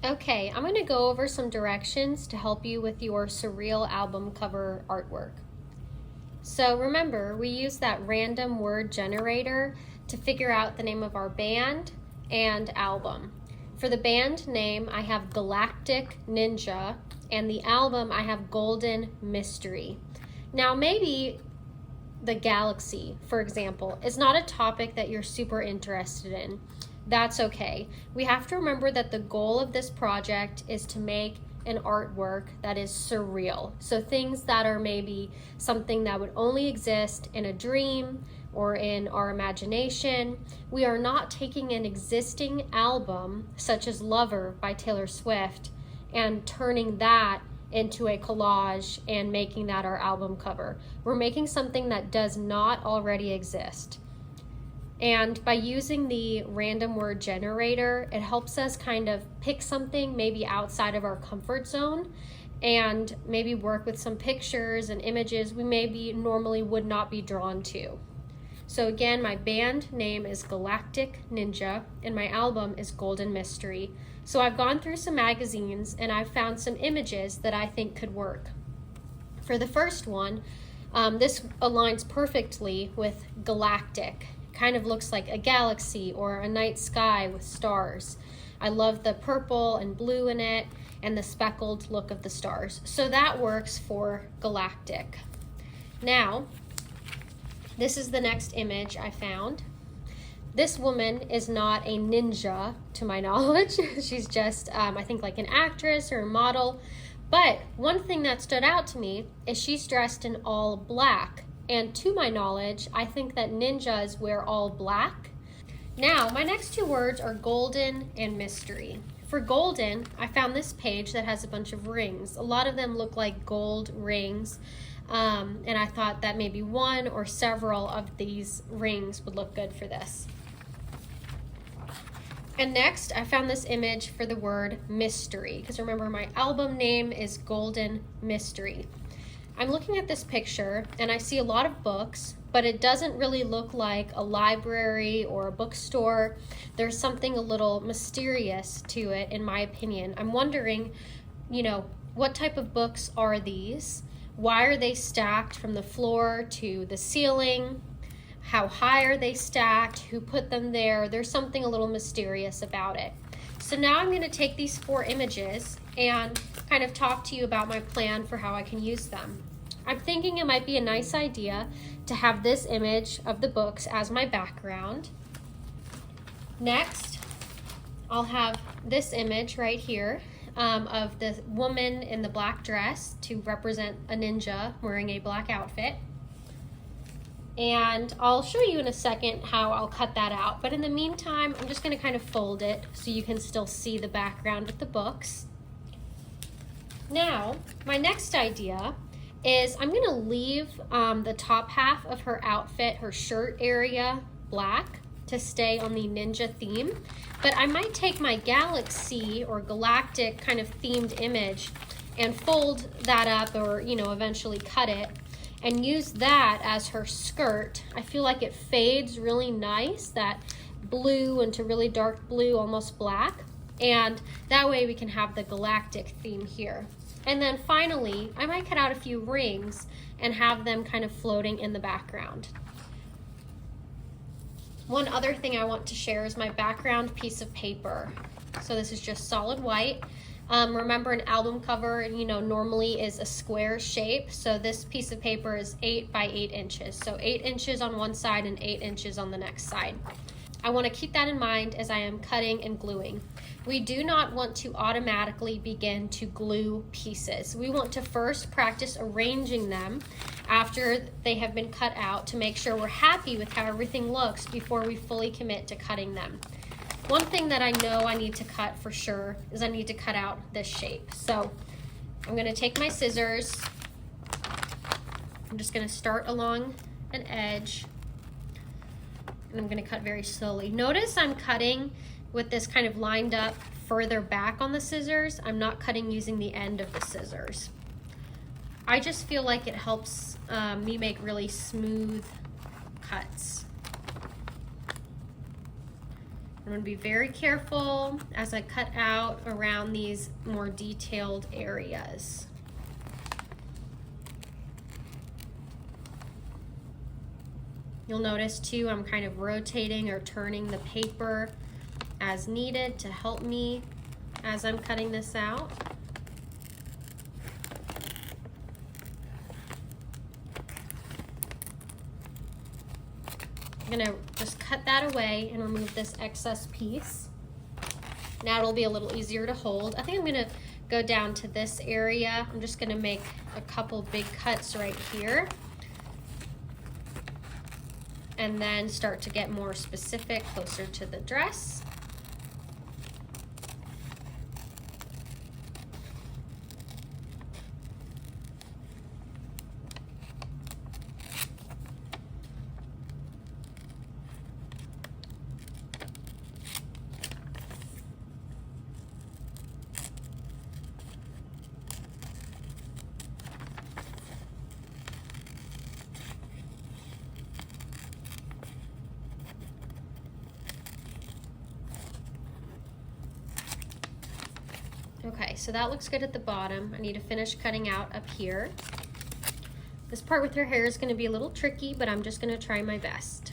Okay, I'm going to go over some directions to help you with your Surreal album cover artwork. So remember, we use that random word generator to figure out the name of our band and album. For the band name, I have Galactic Ninja, and the album, I have Golden Mystery. Now, maybe the galaxy, for example, is not a topic that you're super interested in. That's okay. We have to remember that the goal of this project is to make an artwork that is surreal. So things that are maybe something that would only exist in a dream or in our imagination. We are not taking an existing album, such as Lover by Taylor Swift, and turning that into a collage and making that our album cover. We're making something that does not already exist. And by using the random word generator, it helps us kind of pick something maybe outside of our comfort zone and maybe work with some pictures and images we maybe normally would not be drawn to. So again, my band name is Galactic Ninja and my album is Golden Mystery. So I've gone through some magazines and I've found some images that I think could work. For the first one, this aligns perfectly with Galactic. Kind of looks like a galaxy or a night sky with stars. I love the purple and blue in it and the speckled look of the stars. So that works for Galactic. Now, this is the next image I found. This woman is not a ninja to my knowledge. She's just, I think, like an actress or a model. But one thing that stood out to me is she's dressed in all black. And to my knowledge, I think that ninjas wear all black. Now, my next two words are golden and mystery. For golden, I found this page that has a bunch of rings. A lot of them look like gold rings. And I thought that maybe one or several of these rings would look good for this. And next, I found this image for the word mystery. Because remember, my album name is Golden Mystery. I'm looking at this picture and I see a lot of books, but it doesn't really look like a library or a bookstore. There's something a little mysterious to it, in my opinion. I'm wondering, what type of books are these? Why are they stacked from the floor to the ceiling? How high are they stacked? Who put them there? There's something a little mysterious about it. So now I'm going to take these 4 images and kind of talk to you about my plan for how I can use them. I'm thinking it might be a nice idea to have this image of the books as my background. Next, I'll have this image right here of the woman in the black dress to represent a ninja wearing a black outfit. And I'll show you in a second how I'll cut that out. But in the meantime, I'm just going to kind of fold it so you can still see the background with the books. Now, my next idea is I'm going to leave the top half of her outfit, her shirt area, black to stay on the ninja theme. But I might take my galaxy or galactic kind of themed image and fold that up or, eventually cut it and use that as her skirt. I feel like it fades really nice, that blue into really dark blue, almost black. And that way we can have the galactic theme here. And then finally, I might cut out a few rings and have them kind of floating in the background. One other thing I want to share is my background piece of paper. So this is just solid white. Remember, an album cover, normally is a square shape. So this piece of paper is 8 by 8 inches. So 8 inches on one side and 8 inches on the next side. I want to keep that in mind as I am cutting and gluing. We do not want to automatically begin to glue pieces. We want to first practice arranging them after they have been cut out to make sure we're happy with how everything looks before we fully commit to cutting them. One thing that I know I need to cut for sure is I need to cut out this shape. So I'm going to take my scissors. I'm just going to start along an edge. And I'm going to cut very slowly. Notice I'm cutting with this kind of lined up further back on the scissors. I'm not cutting using the end of the scissors. I just feel like it helps me make really smooth cuts. I'm going to be very careful as I cut out around these more detailed areas. You'll notice too, I'm kind of rotating or turning the paper as needed to help me as I'm cutting this out. I'm gonna just cut that away and remove this excess piece. Now it'll be a little easier to hold. I think I'm gonna go down to this area. I'm just gonna make a couple big cuts right here, and then start to get more specific closer to the dress. Okay, so that looks good at the bottom. I need to finish cutting out up here. This part with her hair is going to be a little tricky, but I'm just going to try my best.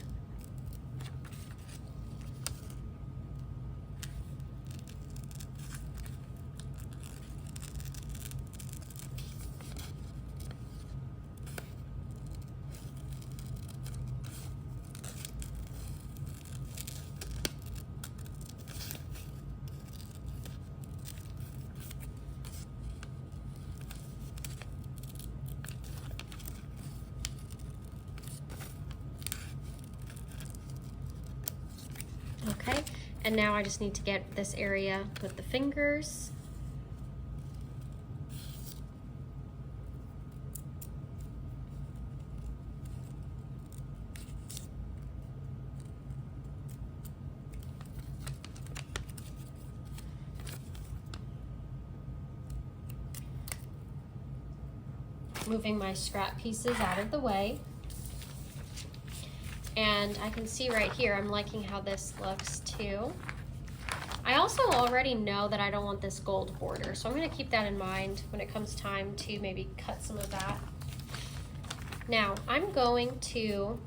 Okay, and now I just need to get this area with the fingers. Moving my scrap pieces out of the way. And I can see right here, I'm liking how this looks too. I also already know that I don't want this gold border, so I'm gonna keep that in mind when it comes time to maybe cut some of that. Now, I'm going to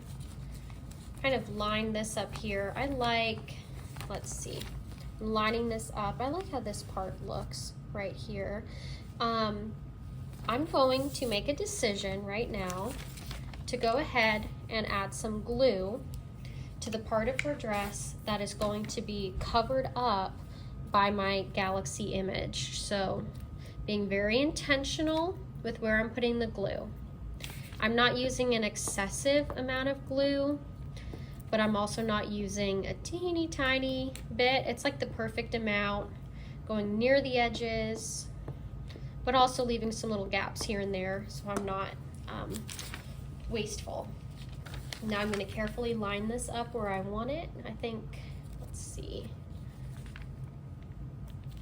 kind of line this up here. I like, let's see, I'm lining this up. I like how this part looks right here. I'm going to make a decision right now to go ahead and add some glue to the part of her dress that is going to be covered up by my Galaxy image. So being very intentional with where I'm putting the glue. I'm not using an excessive amount of glue, but I'm also not using a teeny tiny bit. It's like the perfect amount, going near the edges, but also leaving some little gaps here and there so I'm not wasteful. Now I'm going to carefully line this up where I want it. I think, let's see,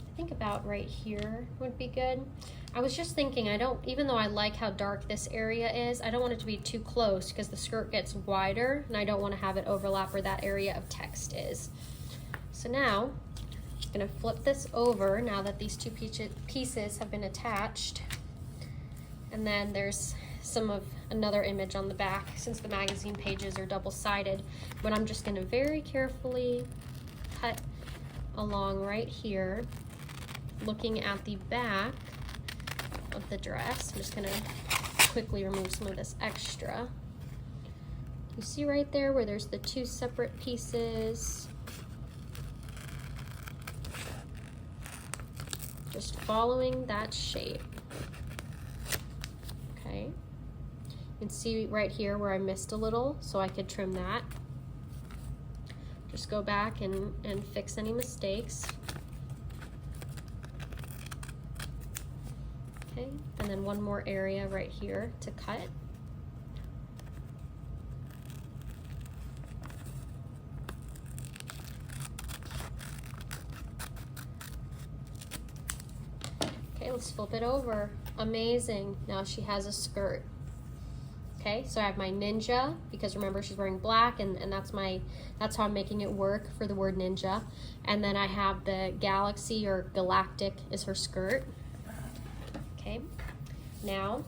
I think about right here would be good. I was just thinking, even though I like how dark this area is, I don't want it to be too close because the skirt gets wider and I don't want to have it overlap where that area of text is. So now I'm going to flip this over now that these two pieces have been attached. And then there's another image on the back since the magazine pages are double-sided, but I'm just going to very carefully cut along right here, looking at the back of the dress. I'm just going to quickly remove some of this extra. You see right there where there's the two separate pieces. Just following that shape. Okay. You can see right here where I missed a little, so I could trim that. Just go back and fix any mistakes. Okay, and then one more area right here to cut. Okay, let's flip it over. Amazing. Now she has a skirt. Okay, so I have my ninja, because remember she's wearing black, and that's how I'm making it work for the word ninja. And then I have the galaxy, or galactic is her skirt. Okay, now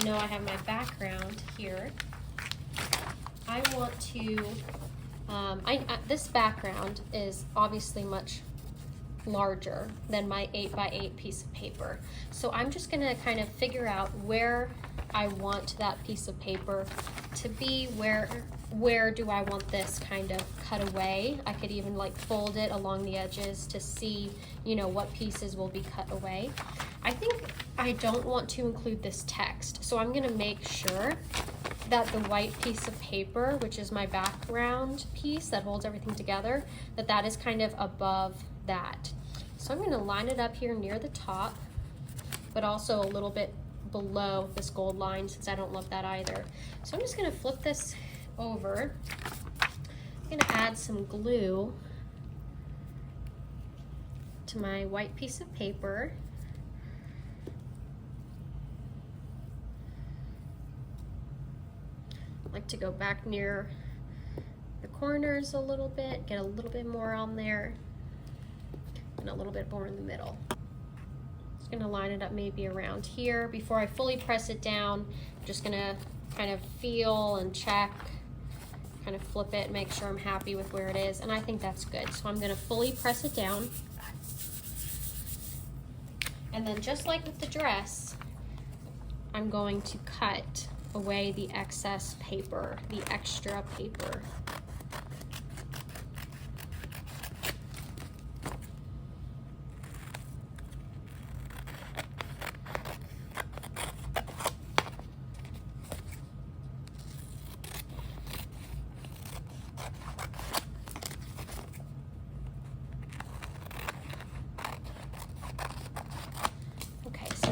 I know I have my background here. I want to, this background is obviously much larger than my 8x8 piece of paper. So I'm just gonna kind of figure out where I want that piece of paper to be, where do I want this kind of cut away. I could even like fold it along the edges to see, you know, what pieces will be cut away. I think I don't want to include this text, so I'm gonna make sure that the white piece of paper, which is my background piece that holds everything together, that is kind of above that. So I'm going to line it up here near the top, but also a little bit below this gold line, since I don't love that either. So I'm just going to flip this over. I'm going to add some glue to my white piece of paper. I like to go back near the corners a little bit, get a little bit more on there, and a little bit more in the middle. Just gonna line it up maybe around here. Before I fully press it down, I'm just gonna kind of feel and check, kind of flip it, make sure I'm happy with where it is, and I think that's good. So I'm gonna fully press it down. And then just like with the dress, I'm going to cut away the excess paper, the extra paper.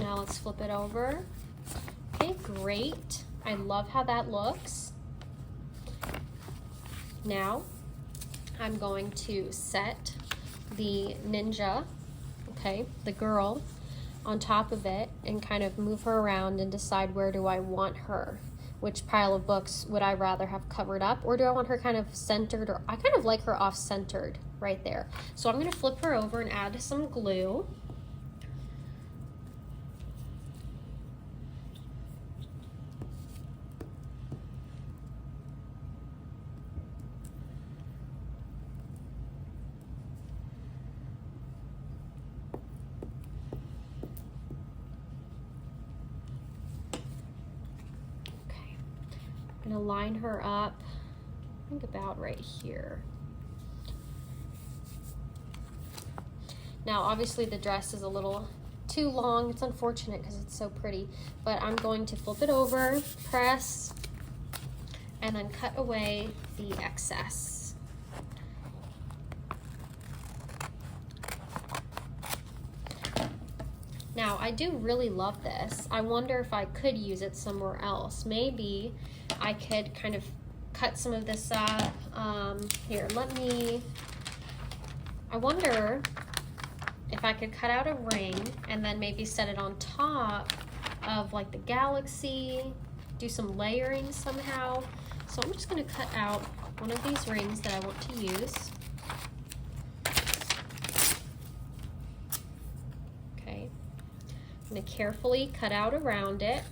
Now let's flip it over. Okay, great. I love how that looks. Now I'm going to set the ninja, okay, the girl, on top of it and kind of move her around and decide where do I want her. Which pile of books would I rather have covered up, or do I want her kind of centered, or I kind of like her off-centered right there. So I'm gonna flip her over and add some glue. I'm gonna line her up, I think about right here. Now obviously the dress is a little too long. It's unfortunate because it's so pretty, but I'm going to flip it over, press, and then cut away the excess. Now I do really love this. I wonder if I could use it somewhere else. Maybe I could kind of cut some of this up. Here, I wonder if I could cut out a ring and then maybe set it on top of like the galaxy, do some layering somehow. So I'm just gonna cut out one of these rings that I want to use. Okay, I'm gonna carefully cut out around it.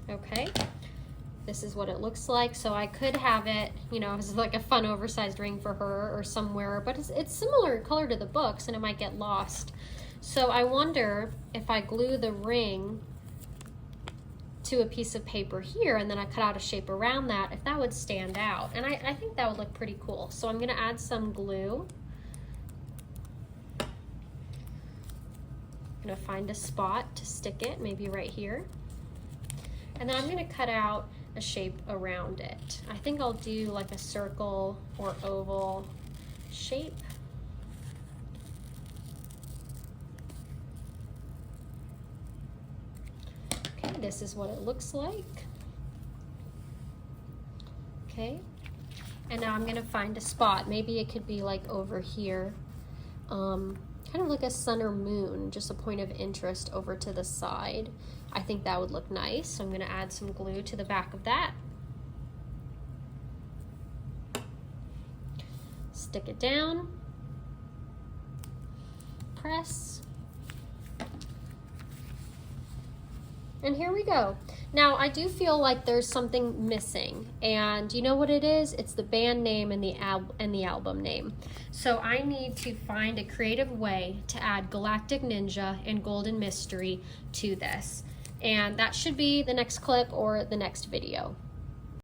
Okay, this is what it looks like. So I could have it, you know, as like a fun oversized ring for her or somewhere, but it's similar color to the books and it might get lost. So I wonder if I glue the ring to a piece of paper here and then I cut out a shape around that, if that would stand out. And I think that would look pretty cool. So I'm gonna add some glue. I'm gonna find a spot to stick it, maybe right here. And then I'm gonna cut out a shape around it. I think I'll do like a circle or oval shape. Okay, this is what it looks like. Okay, And now I'm gonna find a spot. Maybe it could be like over here. Kind of like a sun or moon, just a point of interest over to the side. I think that would look nice. So I'm gonna add some glue to the back of that. Stick it down. Press. And here we go. Now I do feel like there's something missing, and you know what it is? It's the band name and the album name. So I need to find a creative way to add Galactic Ninja and Golden Mystery to this, and that should be the next clip or the next video.